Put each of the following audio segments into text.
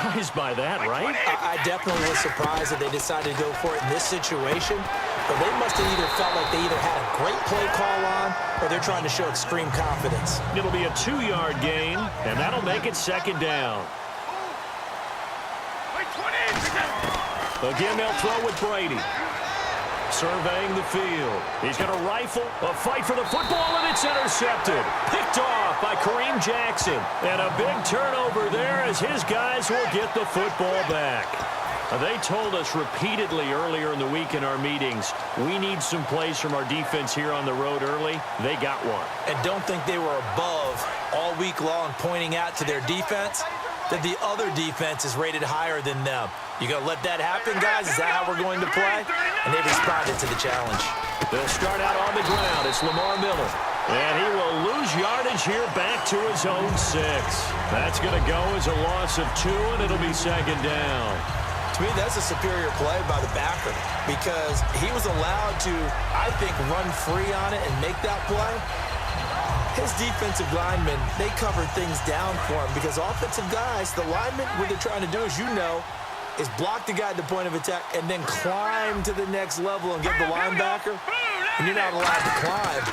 surprised by that, right? I definitely was surprised that they decided to go for it in this situation, but they must have either felt like they either had a great play call on or they're trying to show extreme confidence. It'll be a 2-yard gain, and that'll make it second down. Again, they'll throw with Brady. Surveying the field. He's going to rifle, a fight for the football, and it's intercepted. Picked off by Kareem Jackson. And a big turnover there as his guys will get the football back. They told us repeatedly earlier in the week in our meetings, we need some plays from our defense here on the road early. They got one. And don't think they were above all week long pointing out to their defense that the other defense is rated higher than them. You going to let that happen, guys? Is that how we're going to play? And they responded to the challenge. They'll start out on the ground. It's Lamar Miller. And he will lose yardage here back to his own 6. That's going to go as a loss of 2, and it'll be second down. To me, that's a superior play by the backer because he was allowed to, I think, run free on it and make that play. His defensive linemen, they covered things down for him because offensive guys, the linemen, what they're trying to do, as you know, is block the guy at the point of attack and then climb to the next level and get the linebacker. And you're not allowed to climb.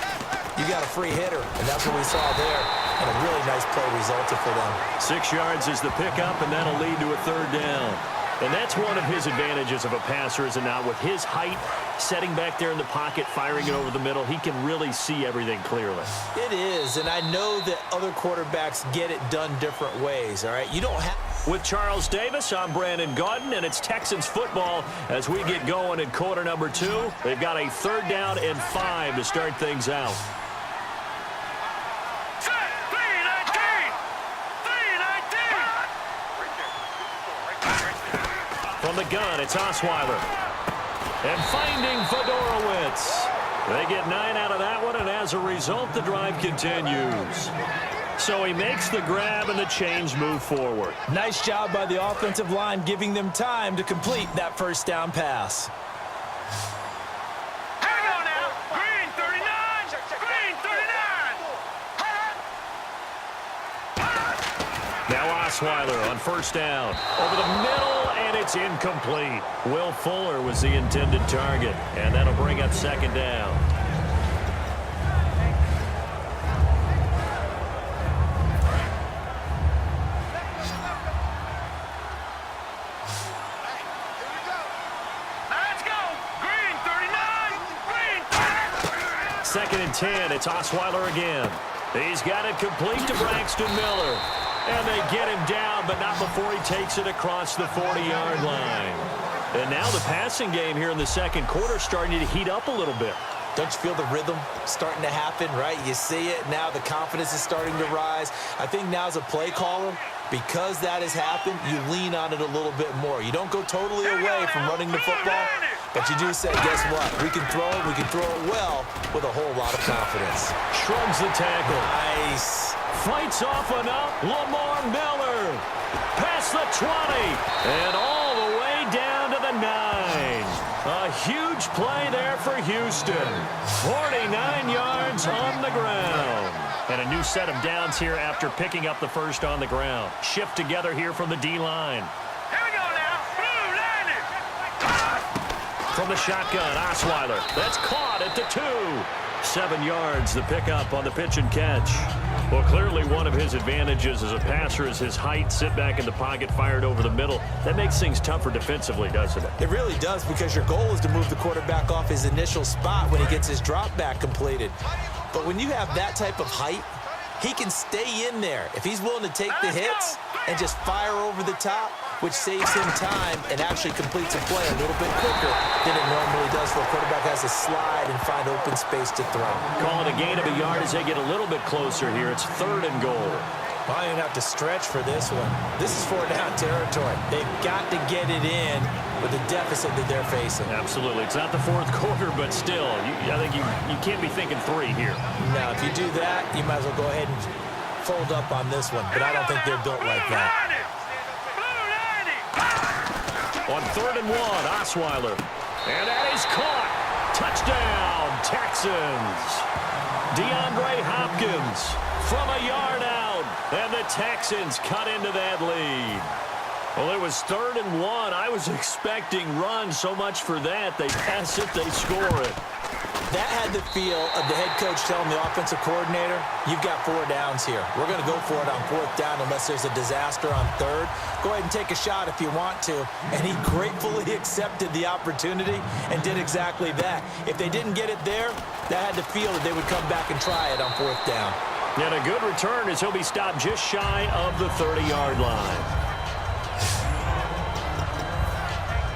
You got a free hitter, and that's what we saw there. And a really nice play resulted for them. 6 yards is the pickup, and that'll lead to a third down. And that's one of his advantages of a passer, is it not? With his height, setting back there in the pocket, firing it over the middle, he can really see everything clearly. It is, and I know that other quarterbacks get it done different ways, all right? You don't have... With Charles Davis, I'm Brandon Gaudin, and it's Texans football as we get going in quarter number 2. They've got a third down and 5 to start things out. From the gun, it's Osweiler. And finding Fedorowicz. They get 9 out of that one, and as a result, the drive continues. So he makes the grab, and the chains move forward. Nice job by the offensive line, giving them time to complete that first down pass. Hang on now. Green 39. Green 39. Now Osweiler on first down. Over the middle, and it's incomplete. Will Fuller was the intended target, and that'll bring up second down. Second and 10, it's Osweiler again. He's got it complete to Braxton Miller. And they get him down, but not before he takes it across the 40-yard line. And now the passing game here in the second quarter starting to heat up a little bit. Don't you feel the rhythm starting to happen, right? You see it now. The confidence is starting to rise. I think now as a play caller, because that has happened, you lean on it a little bit more. You don't go totally away from running the football, but you do say, guess what? We can throw it well with a whole lot of confidence. Shrugs the tackle. Nice. Fights off enough. Lamar Miller. Past the 20. And all the way down to the 9. A huge play there for Houston. 49 yards on the ground. And a new set of downs here after picking up the first on the ground. Shift together here from the D-line. Here we go now. Blue 90. From the shotgun, Osweiler. That's caught at the 2. 7 yards, the pickup on the pitch and catch. Well, clearly one of his advantages as a passer is his height. Sit back in the pocket, fired over the middle. That makes things tougher defensively, doesn't it? It really does, because your goal is to move the quarterback off his initial spot when he gets his drop back completed. But when you have that type of height, he can stay in there. If he's willing to take the hits and just fire over the top, which saves him time and actually completes a play a little bit quicker than it normally does for a quarterback has to slide and find open space to throw. Call it a gain of a yard as they get a little bit closer here. It's 3rd and goal. I don't even have to stretch for this one. This is 4-down territory. They've got to get it in with the deficit that they're facing. Absolutely. It's not the 4th quarter, but still, I think you can't be thinking 3 here. Now, if you do that, you might as well go ahead and fold up on this one, but I don't think they're built like that. On 3rd and 1, Osweiler. And that is caught. Touchdown, Texans. DeAndre Hopkins from a yard out. And the Texans cut into that lead. Well, it was 3rd and 1. I was expecting runs. So much for that. They pass it, they score it. That had the feel of the head coach telling the offensive coordinator, you've got 4 downs here. We're going to go for it on 4th down unless there's a disaster on 3rd. Go ahead and take a shot if you want to. And he gratefully accepted the opportunity and did exactly that. If they didn't get it there, that had the feel that they would come back and try it on 4th down. And a good return as he'll be stopped just shy of the 30-yard line.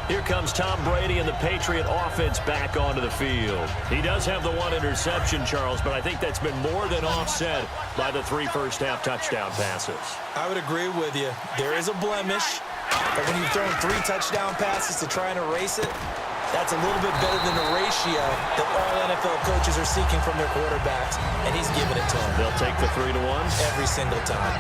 Here comes Tom Brady and the Patriot offense back onto the field. He does have the 1 interception, Charles, but I think that's been more than offset by the 3 first-half touchdown passes. I would agree with you. There is a blemish, but when you've thrown 3 touchdown passes to try and erase it, that's a little bit better than the ratio that all NFL coaches are seeking from their quarterbacks, and he's giving it to them. They'll take the 3-1? Every single time.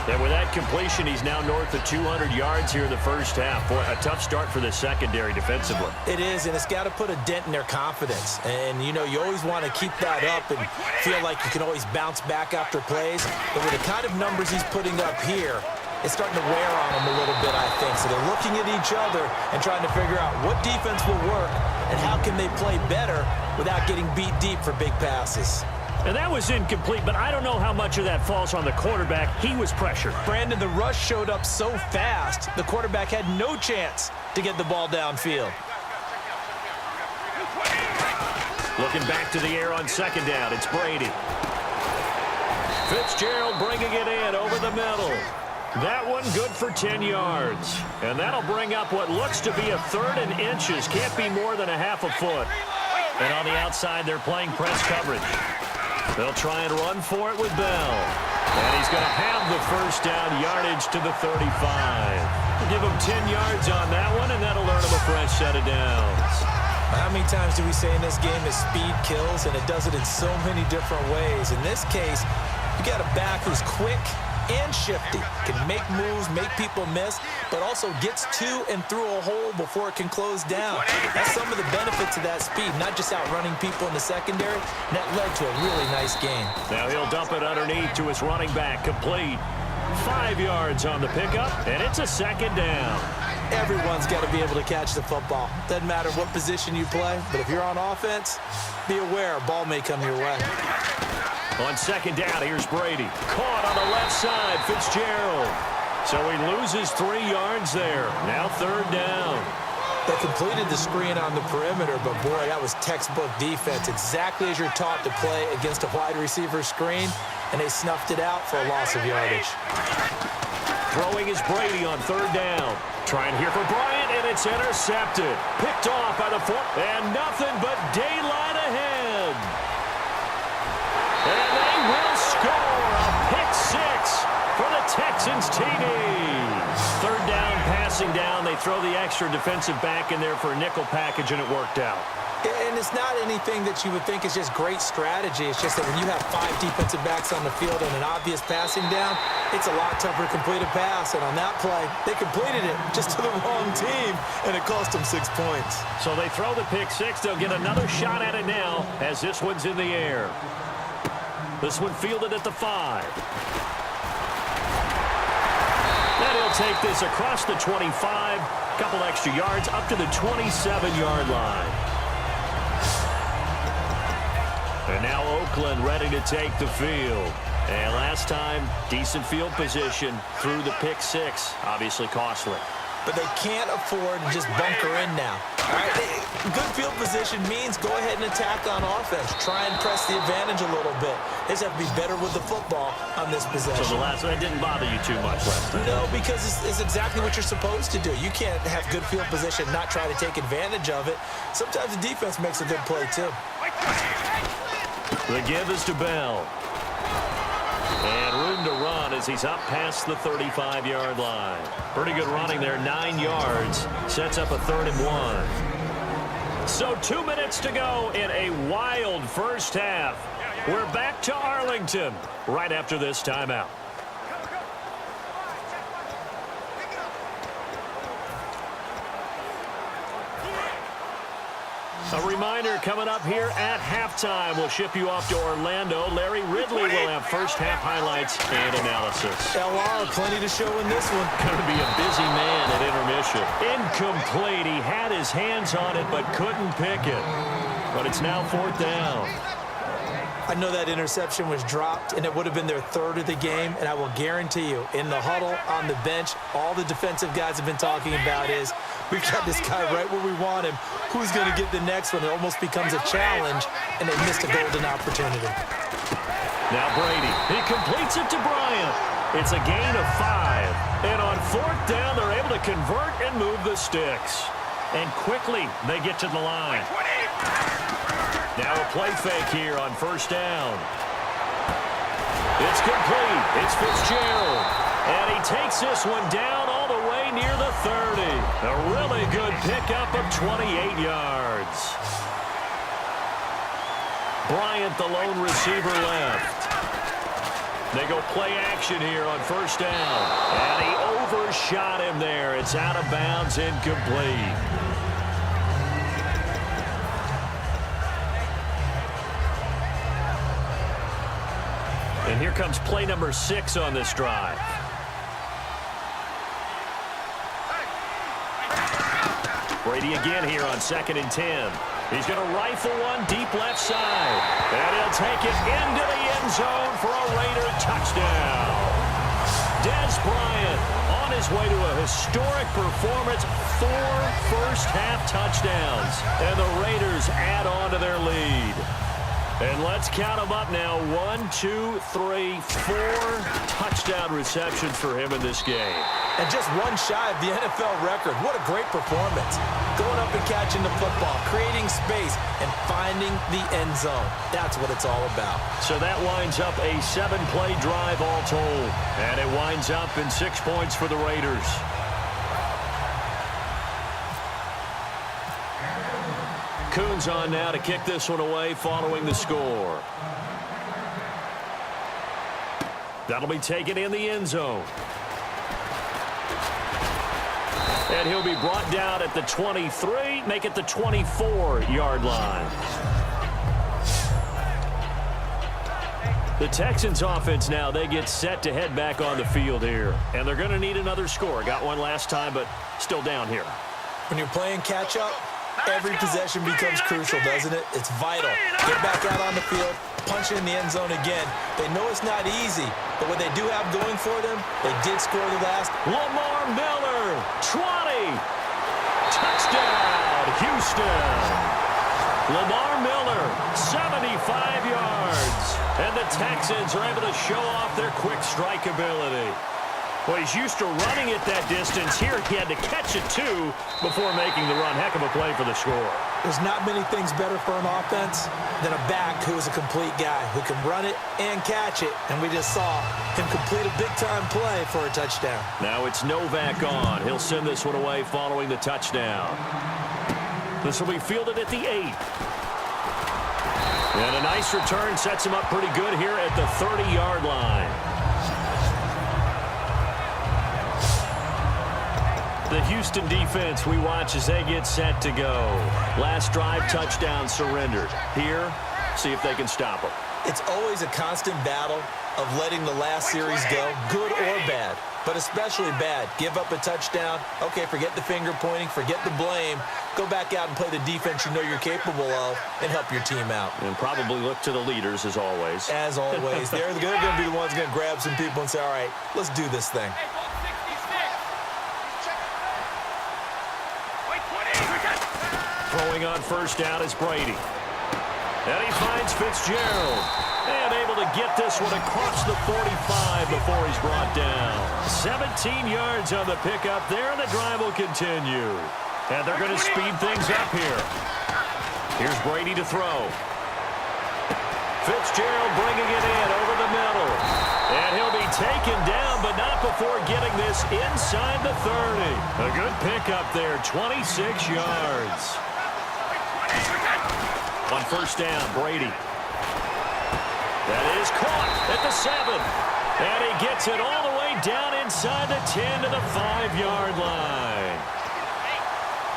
And with that completion, he's now north of 200 yards here in the first half. Boy, a tough start for the secondary defensively. It is, and it's got to put a dent in their confidence. And, you know, you always want to keep that up and feel like you can always bounce back after plays. But with the kind of numbers he's putting up here, it's starting to wear on them a little bit, I think. So they're looking at each other and trying to figure out what defense will work and how can they play better without getting beat deep for big passes. And that was incomplete, but I don't know how much of that falls on the quarterback. He was pressured. Brandon, the rush showed up so fast, the quarterback had no chance to get the ball downfield. Looking back to the air on 2nd down, it's Brady. Fitzgerald bringing it in over the middle. That one good for 10 yards. And that'll bring up what looks to be a 3rd and inches. Can't be more than a half a foot. And on the outside, they're playing press coverage. They'll try and run for it with Bell. And he's going to have the first down, yardage to the 35. We'll give him 10 yards on that one, and that'll earn him a fresh set of downs. How many times do we say in this game that speed kills, and it does it in so many different ways? In this case, you got a back who's quick and shifty, can make moves, make people miss, but also gets to and through a hole before it can close down. That's some of the benefits of that speed, not just outrunning people in the secondary, and that led to a really nice game. Now he'll dump it underneath to his running back, complete. 5 yards on the pickup, and it's a 2nd down. Everyone's got to be able to catch the football. Doesn't matter what position you play, but if you're on offense, be aware a ball may come your way. On 2nd down, here's Brady. Caught on the left side, Fitzgerald. So he loses 3 yards there. Now 3rd down. They completed the screen on the perimeter, but boy, that was textbook defense. Exactly as you're taught to play against a wide receiver screen, and they snuffed it out for a loss of yardage. Throwing is Brady on 3rd down. Trying here for Bryant, and it's intercepted. Picked off by the 4, and nothing but daylight ahead. And they will score a pick 6 for the Texans TD. 3rd down, passing down. They throw the extra defensive back in there for a nickel package, and it worked out. And it's not anything that you would think is just great strategy. It's just that when you have 5 defensive backs on the field and an obvious passing down, it's a lot tougher to complete a pass. And on that play, they completed it just to the wrong team, and it cost them 6 points. So they throw the pick 6. They'll get another shot at it now as this one's in the air. This one fielded at the 5. Then he'll take this across the 25. Couple extra yards up to the 27-yard line. And now Oakland ready to take the field. And last time, decent field position through the pick 6. Obviously costly. But they can't afford to just bunker in now. All right, good field position means go ahead and attack on offense. Try and press the advantage a little bit. They just have to be better with the football on this possession. So the last one didn't bother you too much last time? No, because it's exactly what you're supposed to do. You can't have good field position and not try to take advantage of it. Sometimes the defense makes a good play, too. The give is to Bell. And room to run as he's up past the 35-yard line. Pretty good running there, 9 yards. Sets up a 3rd and 1. So 2 minutes to go in a wild first half. We're back to Arlington right after this timeout. A reminder coming up here at halftime. We'll ship you off to Orlando. Larry Ridley will have first half highlights and analysis. LR, plenty to show in this one. Going to be a busy man at intermission. Incomplete. He had his hands on it but couldn't pick it. But it's now 4th down. I know that interception was dropped, and it would have been their 3rd of the game, and I will guarantee you, in the huddle, on the bench, all the defensive guys have been talking about is, we've got this guy right where we want him. Who's going to get the next one? It almost becomes a challenge, and they missed a golden opportunity. Now Brady. He completes it to Bryant. It's a gain of 5. And on 4th down, they're able to convert and move the sticks. And quickly, they get to the line. Now a play fake here on 1st down. It's complete. It's Fitzgerald. And he takes this one down all the way near the 30. A really good pickup of 28 yards. Bryant, the lone receiver, left. They go play action here on 1st down. And he overshot him there. It's out of bounds, incomplete. And here comes play number 6 on this drive. Brady again here on 2nd and 10. He's going to rifle one deep left side. And he'll take it into the end zone for a Raider touchdown. Dez Bryant on his way to a historic performance. 4 first-half touchdowns. And the Raiders add on to their lead. And let's count them up now. 1, 2, 3, 4 touchdown receptions for him in this game. And just one shy of the NFL record. What a great performance. Going up and catching the football, creating space, and finding the end zone. That's what it's all about. So that winds up a 7-play drive all told. And it winds up in 6 points for the Raiders. Coons on now to kick this one away following the score. That'll be taken in the end zone. And he'll be brought down at the 23, make it the 24-yard line. The Texans offense now, they get set to head back on the field here. And they're going to need another score. Got one last time, but still down here. When you're playing catch-up, every possession becomes crucial, doesn't it? It's vital. Get back out on the field, punch it in the end zone again. They know it's not easy, but what they do have going for them, they did score the last. Lamar Miller, 20. Touchdown, Houston. Lamar Miller, 75 yards. And the Texans are able to show off their quick strike ability. Well, he's used to running it that distance. Here he had to catch it, too, before making the run. Heck of a play for the score. There's not many things better for an offense than a back who is a complete guy who can run it and catch it. And we just saw him complete a big-time play for a touchdown. Now it's Novak on. He'll send this one away following the touchdown. This will be fielded at the 8. And a nice return sets him up pretty good here at the 30-yard line. The Houston defense we watch as they get set to go. Last drive, touchdown surrendered. Here, see if they can stop them. It's always a constant battle of letting the last series go, good or bad, but especially bad. Give up a touchdown. Okay, forget the finger pointing, forget the blame. Go back out and play the defense you know you're capable of and help your team out. And probably look to the leaders as always. As always. They're going to be the ones going to grab some people and say, all right, let's do this thing. Throwing on first down is Brady. And he finds Fitzgerald. And able to get this one across the 45 before he's brought down. 17 yards on the pickup there, and the drive will continue. And they're going to speed things up here. Here's Brady to throw. Fitzgerald bringing it in over the middle. And he'll be taken down, but not before getting this inside the 30. A good pickup there, 26 yards. On first down, Brady. That is caught at the 7. And he gets it all the way down inside the 10 to the 5-yard line.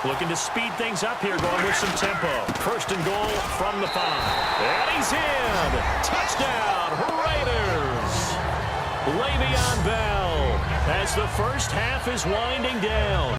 Looking to speed things up here, going with some tempo. First and goal from the 5. And he's in. Touchdown, Raiders. Le'Veon Bell as the first half is winding down.